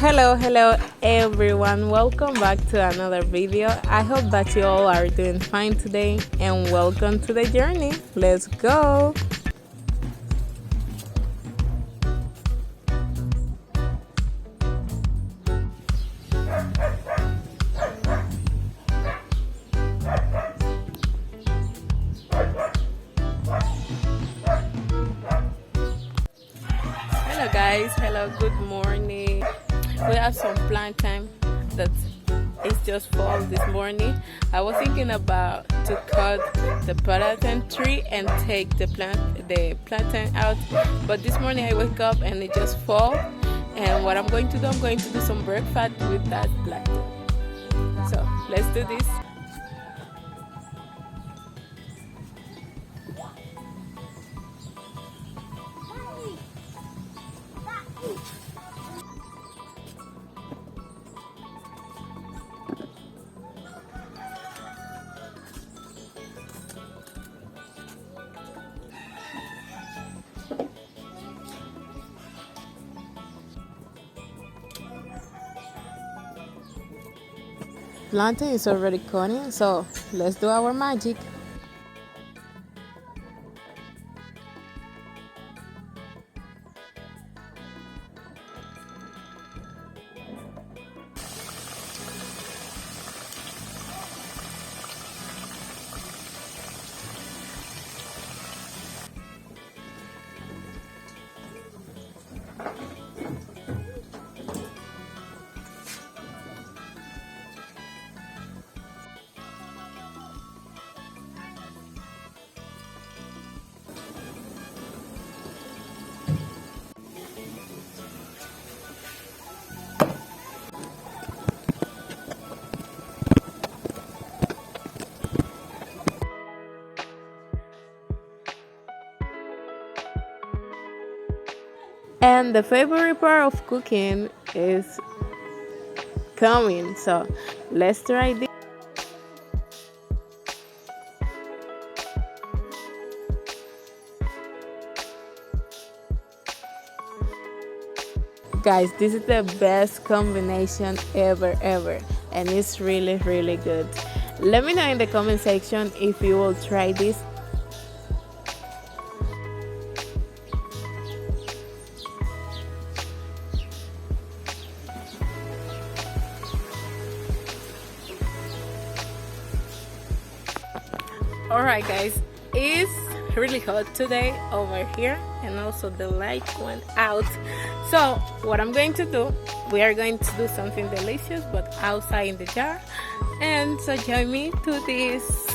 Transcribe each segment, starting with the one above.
Hello everyone, welcome back to another video. I hope that you all are doing fine today and welcome to the journey. Let's go. Hello guys, hello, good morning. We have some plant time that it's just fall this morning. I was thinking about to cut the platain tree and take the plantain out, but this morning I wake up and it just fall. And what I'm going to do, I'm going to do some breakfast with that plantain. So let's do this. Plantain is already cutting, so let's do our magic. And the favorite part of cooking is coming, so let's try this. Guys, this is the best combination ever, and it's really good. Let me know in the comment section if you will try this. Alright guys, it's really hot today over here and also the light went out. So what I'm going to do, we are going to do something delicious but outside in the jar. And so join me to this.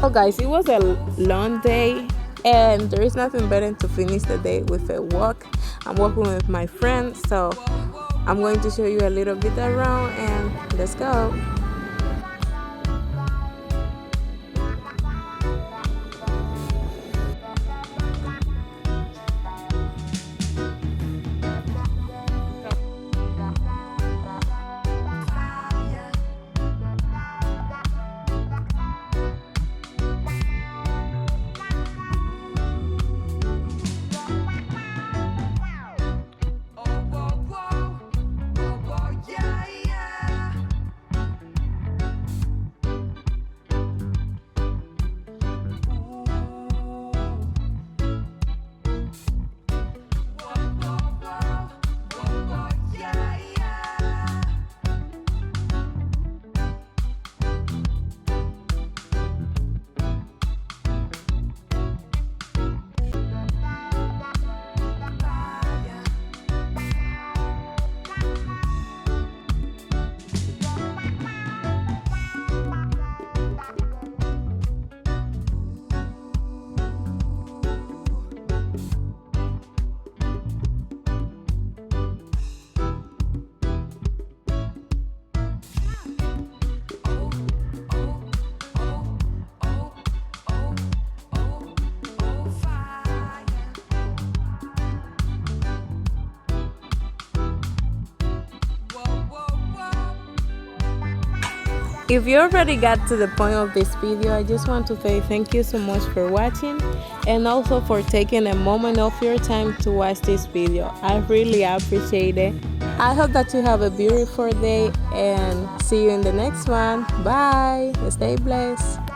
Oh guys, it was a long day and there is nothing better to finish the day with a walk. I'm walking with my friends, so I'm going to show you a little bit around and let's go. If you already got to the point of this video, I just want to say thank you so much for watching and also for taking a moment of your time to watch this video. I really appreciate it. I hope that you have a beautiful day and see you in the next one. Bye. Stay blessed.